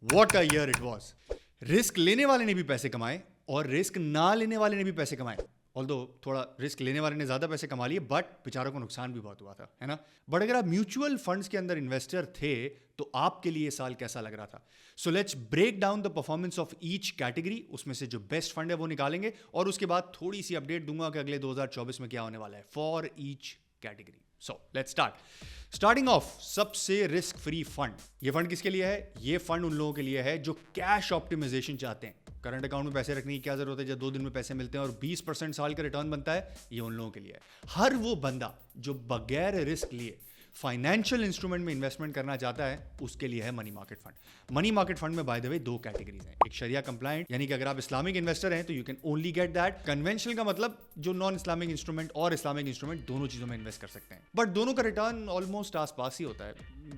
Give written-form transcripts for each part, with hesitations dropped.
What a year it was. Risk लेने वाले ने भी पैसे कमाए और रिस्क ना लेने वाले ने भी पैसे कमाए. ऑल्दो थोड़ा रिस्क लेने वाले ने ज्यादा पैसे कमा लिए, बट बेचारों को नुकसान भी बहुत हुआ था, है ना. बट अगर आप म्यूचुअल फंड्स के अंदर इन्वेस्टर थे तो आपके लिए साल कैसा लग रहा था. So let's break down the performance of each category. उसमें से जो बेस्ट फंड है वो निकालेंगे और उसके बाद थोड़ी सी अपडेट दूंगा कि अगले 2024 में क्या होने वाला है for each category. So let's starting of सबसे रिस्क फ्री फंड. ये फंड किसके लिए है? ये फंड उन लोगों के लिए है जो कैश ऑप्टिमाइजेशन चाहते हैं. करंट अकाउंट में पैसे रखने की क्या जरूरत है जब 2 दिन में पैसे मिलते हैं और 20% साल का रिटर्न बनता है. ये उन लोगों के लिए है. हर वो बंदा जो बगैर रिस्क लिए फाइनेंशियल इंस्ट्रूमेंट में इन्वेस्टमेंट करना चाहता है उसके लिए है money market fund. Money market fund में बाय द वे 2 कैटेगरीज हैं. एक शरिया कंप्लायंट, यानी कि अगर आप इस्लामिक इन्वेस्टर हैं तो you can only get that. Conventional का मतलब जो नॉन इस्लामिक इंस्ट्रूमेंट और इस्लामिक इंस्ट्रूमेंट दोनों चीजों में इन्वेस्ट कर सकते हैं. बट दोनों का रिटर्न ऑलमोस्ट आसपास ही होता है.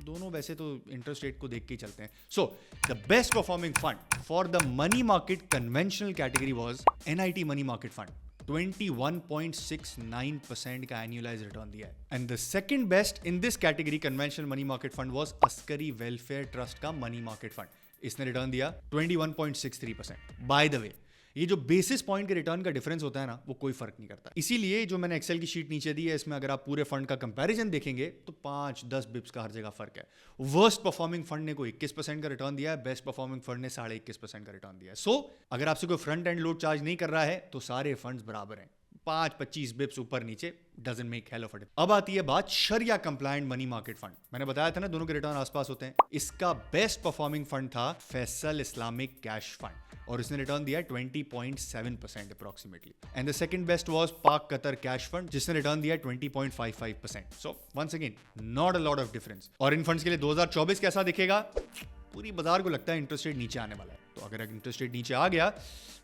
दोनों वैसे तो इंटरेस्ट रेट को देख के ही चलते हैं. So the best performing fund for the money market conventional category was NIT money market fund. 21.69% का एनुअलाइज रिटर्न दिया है. And the second best in this category conventional money market fund was Askari welfare trust का money market fund. इसने return दिया 21.63%. By the way, ये जो basis point के return का डिफरेंस होता है ना, वो कोई फर्क नहीं करता. इसीलिए जो मैंने एक्सेल की शीट नीचे दी है, इसमें अगर आप पूरे फंड का कंपैरिजन देखेंगे तो 5-10 बिप्स का हर जगह फर्क है. वर्स्ट परफॉर्मिंग फंड ने कोई 21% का रिटर्न दिया है, बेस्ट परफॉर्मिंग फंड ने 21.5% का रिटर्न दिया है. सो अगर आपसे कोई फ्रंट एंड लोड चार्ज नहीं कर रहा है तो सारे फंड्स बराबर हैं. 5-25 बिप्स ऊपर नीचे doesn't make hell of it. अब आती है बात शरिया कंप्लायंट मनी मार्केट फंड. मैंने बताया था ना दोनों के रिटर्न आसपास होते हैं. इसका बेस्ट परफॉर्मिंग फंड था फैसल इस्लामिक कैश फंड और इसने रिटर्न दिया 20.7% approximately. And the second best was Pak Qatar cash fund जिसने रिटर्न दिया 20.55%. So once again not a lot of difference. और इन फंड्स के लिए 2024 कैसा दिखेगा? पूरी बाजार को लगता है इंटरेस्ट रेट नीचे आने वाला है. तो अगर इंटरेस्ट रेट नीचे आ गया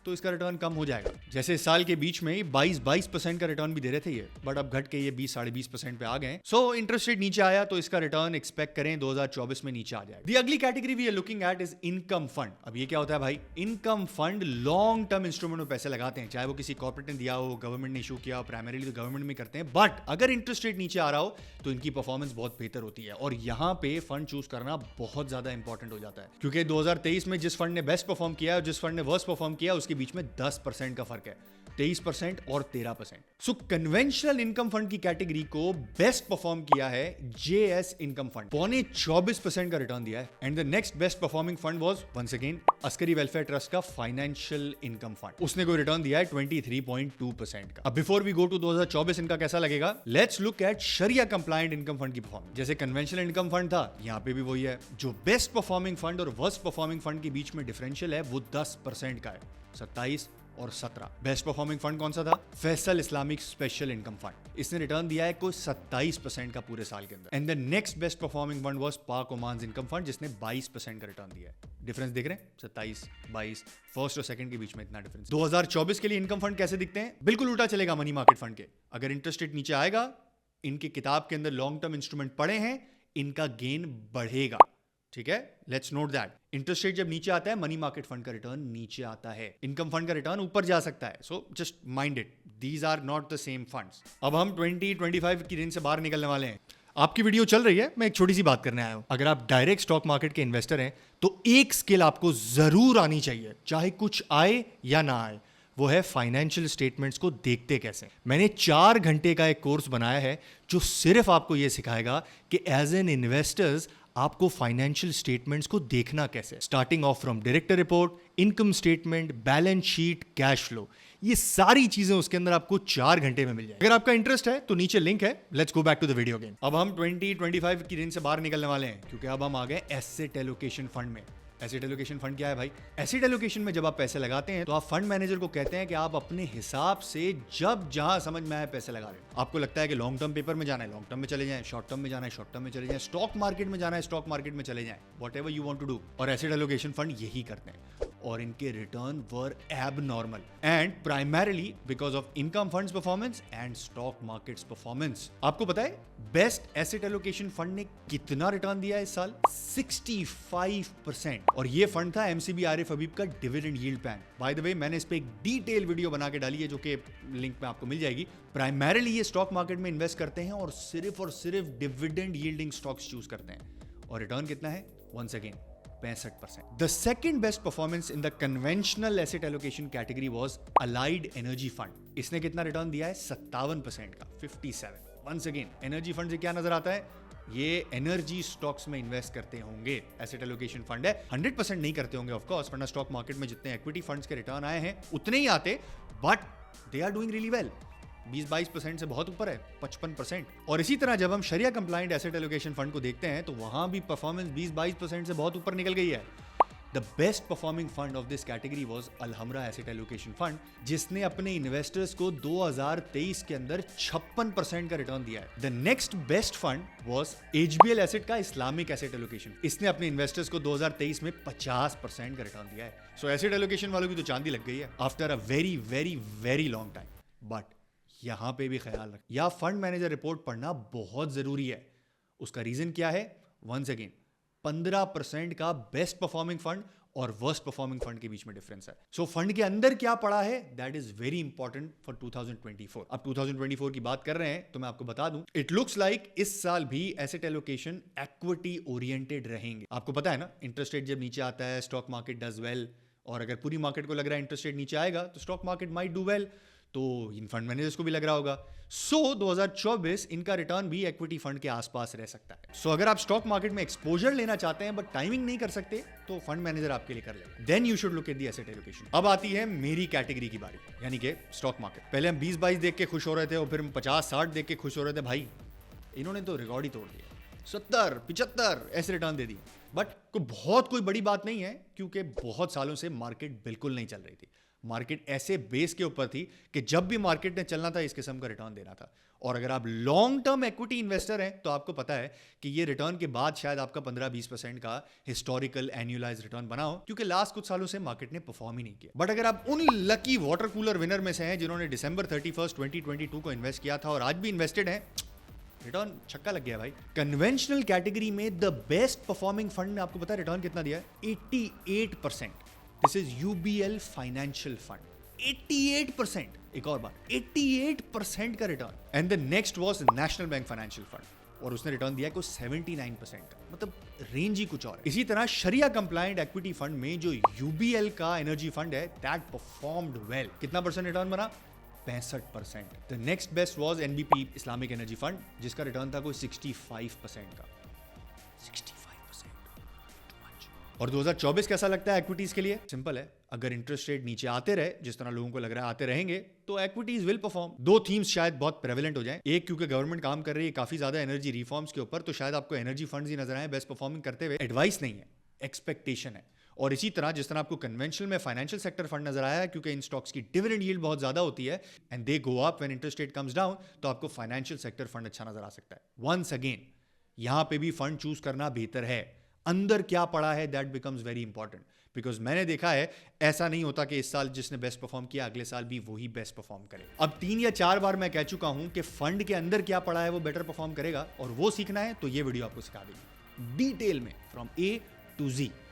तो इसका रिटर्न कम हो जाएगा. जैसे इस साल के बीच में 22% का रिटर्न भी दे रहे थे ये, बट अब घट के ये 20-20.5% पे आ गए. सो इंटरेस्ट रेट नीचे आया तो इसका रिटर्न एक्सपेक्ट करें 2024 में नीचे आ जाएगा. दी अगली category we are looking at is income fund. अब ये क्या होता है भाई? Income fund long term instrument में पैसे लगाते हैं, चाहे वो किसी कॉर्पोरेट ने दिया हो, गवर्नमेंट ने इशू किया हो. प्राइमरीली तो गवर्नमेंट में करते हैं, बट अगर इंटरेस्ट रेट नीचे आ रहा हो तो इनकी परफॉर्मेंस बहुत बेहतर होती है. और यहाँ पे फंड चूज करना बहुत ज्यादा इंपॉर्टेंट हो जाता है, क्योंकि 2023 में जिस फंड ने बेस्ट परफॉर्म किया और जिस फंड ने वर्स्ट परफॉर्म किया उसके बीच में 10% का फर्क है. 23% और 13%. सो कन्वेंशनल इनकम फंड की कैटेगरी को बेस्ट परफॉर्म किया है JS इनकम फंड. 24% का रिटर्न दिया है. And the next best performing fund was once again Askari welfare trust का फाइनेंशियल इनकम फंड. उसने कोई रिटर्न दिया है 23.2% का. अब बिफोर वी गो टू 2024 इनका कैसा लगेगा, लेट्स लुक एट शरिया कंप्लायंट इनकम फंड की परफॉर्मेंस. जैसे कन्वेंशनल इनकम फंड था, यहाँ पे भी वही है. जो बेस्ट परफॉर्मिंग फंड और वर्स्ट परफॉर्मिंग फंड के बीच में डिफरेंशियल है वो 10% का है. 27 और 17. बेस्ट परफॉर्मिंग फंड कौन सा था? Faisal Islamic special income fund. इसने रिटर्न दिया है कोई 27% का पूरे साल के अंदर. And the next best performing fund was पाक ओमान इनकम फंड जिसने 22% का रिटर्न दिया है. डिफरेंस देख रहे हैं? 27-22 फर्स्ट और सेकंड के बीच में इतना डिफरेंस. 2024 के लिए इनकम फंड कैसे दिखते हैं? बिल्कुल उल्टा चलेगा मनी मार्केट फंड के. अगर इंटरेस्ट रेट नीचे आएगा, इनकी किताब के अंदर लॉन्ग टर्म इंस्ट्रूमेंट पड़े हैं, इनका गेन बढ़ेगा. ठीक है, let's note that. Interest rate जब नीचे आता है मनी मार्केट फंड का रिटर्न नीचे आता है. इनकम फंड का रिटर्न ऊपर जा सकता है. So just mind it, these are not the same funds. अब हम 2025 की रेंज से बाहर निकलने वाले हैं. आपकी वीडियो चल रही है, मैं एक छोटी सी बात करने आया हूं. अगर आप डायरेक्ट स्टॉक मार्केट के इन्वेस्टर हैं तो एक स्किल आपको जरूर आनी चाहिए, चाहे कुछ आए या ना आए. वो है फाइनेंशियल स्टेटमेंट्स को देखते कैसे. मैंने 4 घंटे का एक कोर्स बनाया है जो सिर्फ आपको यह सिखाएगा कि एज एन इन्वेस्टर्स आपको फाइनेंशियल स्टेटमेंट्स को देखना कैसे. Starting of from director report, income statement, balance sheet, cash flow, ये सारी चीजें उसके अंदर आपको 4 घंटे में मिल जाए. अगर आपका इंटरेस्ट है तो नीचे लिंक है. Let's go back to the video game. अब हम 2025 की रेंज से बाहर निकलने वाले हैं, क्योंकि अब हम आ गए एसेट एलोकेशन फंड में. एसेट एलोकेशन फंड क्या है भाई? एसेट एलोकेशन में जब आप पैसे लगाते हैं तो आप फंड मैनेजर को कहते हैं कि आप अपने हिसाब से जब जहां समझ में आए पैसे लगा रहे हैं. आपको लगता है कि लॉन्ग टर्म पेपर में जाना है, लॉन्ग टर्म में चले जाएं. शॉर्ट टर्म में जाना है, शॉर्ट टर्म में चले जाएं. स्टॉक मार्केट में जाना है, स्टॉक मार्केट में चले जाएं. Whatever you want to do. और एसेट एलोकेशन फंड यही करते हैं. और इनके return were abnormal and primarily because of income funds performance and stock markets performance. आपको पता है बेस्ट एसेट एलोकेशन फंड ने कितना रिटर्न दिया है इस साल? 65%. और ये फंड था MCB आरिफ हबीब का dividend yield plan. By the way, मैंने इस पे एक डिटेल वीडियो बना के डाली है जो कि लिंक में आपको मिल जाएगी. प्राइमरीली ये स्टॉक मार्केट में इन्वेस्ट करते हैं और सिर्फ डिविडेंड यील्डिंग स्टॉक्स चूज करते हैं. और रिटर्न कितना है? Once again 65%. The second best performance in the conventional asset allocation category was Allied Energy Fund. इसने कितना रिटर्न दिया है? 57% का, 57. Once again, एनर्जी फंड से क्या नजर आता है? ये एनर्जी स्टॉक्स में इन्वेस्ट करते होंगे. एसेट एलोकेशन फंड है, 100% नहीं करते होंगे ऑफ कोर्स, वरना स्टॉक मार्केट में जितने इक्विटी फंड्स के रिटर्न आए हैं उतने ही आते, but they are doing really well. 20-22% से बहुत ऊपर है, 55%. और इसी तरह जब हम शरिया कंप्लाइंट एसेट एलोकेशन फंड को देखते हैं तो वहां भी परफॉर्मेंस 20-22% से बहुत ऊपर निकल गई है. The best performing fund of this category was Alhamra asset allocation fund, जिसने अपने इन्वेस्टर्स को 2023 के अंदर 56% का रिटर्न दिया है. The next best fund was HBL asset का इस्लामिक एसेट एलोकेशन. इसने अपने इन्वेस्टर्स को 2023 में 50% का रिटर्न दिया है. सो एसेट एलोकेशन वालों की तो चांदी लग गई है after a very very very long time. But यहां पे भी ख्याल रख, या फंड मैनेजर रिपोर्ट पढ़ना बहुत जरूरी है. उसका रीजन क्या है? वंस अगेन 15% का बेस्ट परफॉर्मिंग फंड और वर्स्ट परफॉर्मिंग फंड के बीच में डिफरेंस है. सो फंड के अंदर क्या पड़ा है, that is very important for 2024. अब 2024 की बात कर रहे हैं तो मैं आपको बता दूं, इट लुक्स लाइक इस साल भी एसेट एलोकेशन इक्विटी ओरिएंटेड रहेंगे. आपको पता है ना, इंटरेस्ट रेट जब नीचे आता है स्टॉक मार्केट डज वेल, और अगर पूरी मार्केट को लग रहा है इंटरेस्ट रेट नीचे आएगा तो stock market might do well, तो इन फंड मैनेजर्स को भी लग रहा होगा. सो 2024 इनका रिटर्न भी इक्विटी फंड के आसपास रह सकता है. सो अगर आप स्टॉक मार्केट में एक्सपोजर लेना चाहते हैं बट टाइमिंग नहीं कर सकते, तो फंड मैनेजर आपके लिए कर लेगा. Then you should look at the asset allocation. अब आती है मेरी कैटेगरी की बारी, यानी कि स्टॉक मार्केट. पहले हम 20-22 देख के खुश हो रहे थे और फिर हम 50-60 देख के खुश हो रहे थे. भाई इन्होंने तो रिकॉर्ड ही तोड़ दिया, 70-75 ऐसे रिटर्न दे दिए. बट कोई बड़ी बात नहीं है, क्योंकि बहुत सालों से मार्केट बिल्कुल नहीं चल रही थी. मार्केट ऐसे बेस के ऊपर थी कि जब भी मार्केट ने चलना था इस किस्म का रिटर्न देना था. और अगर आप लॉन्ग टर्म इक्विटी इन्वेस्टर हैं तो आपको पता है कि ये रिटर्न के बाद शायद आपका 15-20% का हिस्टोरिकल एनुअलाइज रिटर्न बना हो, क्योंकि लास्ट कुछ सालों से मार्केट ने परफॉर्म ही नहीं किया. बट अगर आप उन लकी वाटर कूलर विनर में से हैं जिन्होंने December 31st 2022 को इन्वेस्ट किया था और आज भी इन्वेस्टेड हैं, रिटर्न छक्का लग गया भाई. कन्वेंशनल कैटेगरी में द बेस्ट परफॉर्मिंग फंड ने आपको पता है रिटर्न कितना दिया है? 88%. This is UBL financial fund. 88%. एक और बात, 88% का return. And the next was national bank financial fund, और उसने रिटर्न दिया है को 79% का. मतलब रेंज ही कुछ और है. इसी तरह शरिया कंप्लाइंट इक्विटी फंड में जो यूबीएल का एनर्जी फंड है, दैट परफॉर्म्ड वेल. कितना परसेंट रिटर्न बना? 65%. The next best was NBP Islamic energy fund, जिसका रिटर्न था कोई 65% का. 65%. और 2024 कैसा लगता है इक्विटीज के लिए? सिंपल है, अगर इंटरेस्ट रेट नीचे आते रहे, जिस तरह लोगों को लग रहा है आते रहेंगे, तो इक्विटीज विल परफॉर्म. दो थीम्स शायद बहुत प्रेवलेंट हो जाएं. एक, क्योंकि गवर्नमेंट काम कर रही है काफी ज्यादा एनर्जी रिफॉर्म्स के ऊपर, तो शायद आपको एनर्जी फंड्स ही नजर आए बेस्ट परफॉर्मिंग करते हुए. एडवाइस नहीं है, एक्सपेक्टेशन है. और इसी तरह जिस तरह आपको कन्वेंशनल में फाइनेंशियल सेक्टर फंड नजर आया है, क्योंकि इन स्टॉक्स की डिविडेंड यील्ड बहुत ज्यादा होती है and they go up when interest rate comes down, तो आपको फाइनेंशियल सेक्टर फंड अच्छा नजर आ सकता है. वंस अगेन यहां पे भी फंड चूज करना बेहतर है. अंदर क्या पड़ा है, that becomes very important. Because मैंने देखा है ऐसा नहीं होता कि इस साल जिसने बेस्ट परफॉर्म किया अगले साल भी वही बेस्ट परफॉर्म करे. अब 3 या 4 बार मैं कह चुका हूं कि फंड के अंदर क्या पड़ा है वो बेटर परफॉर्म करेगा, और वो सीखना है तो ये वीडियो आपको सिखा देगी डिटेल में फ्रॉम A to Z.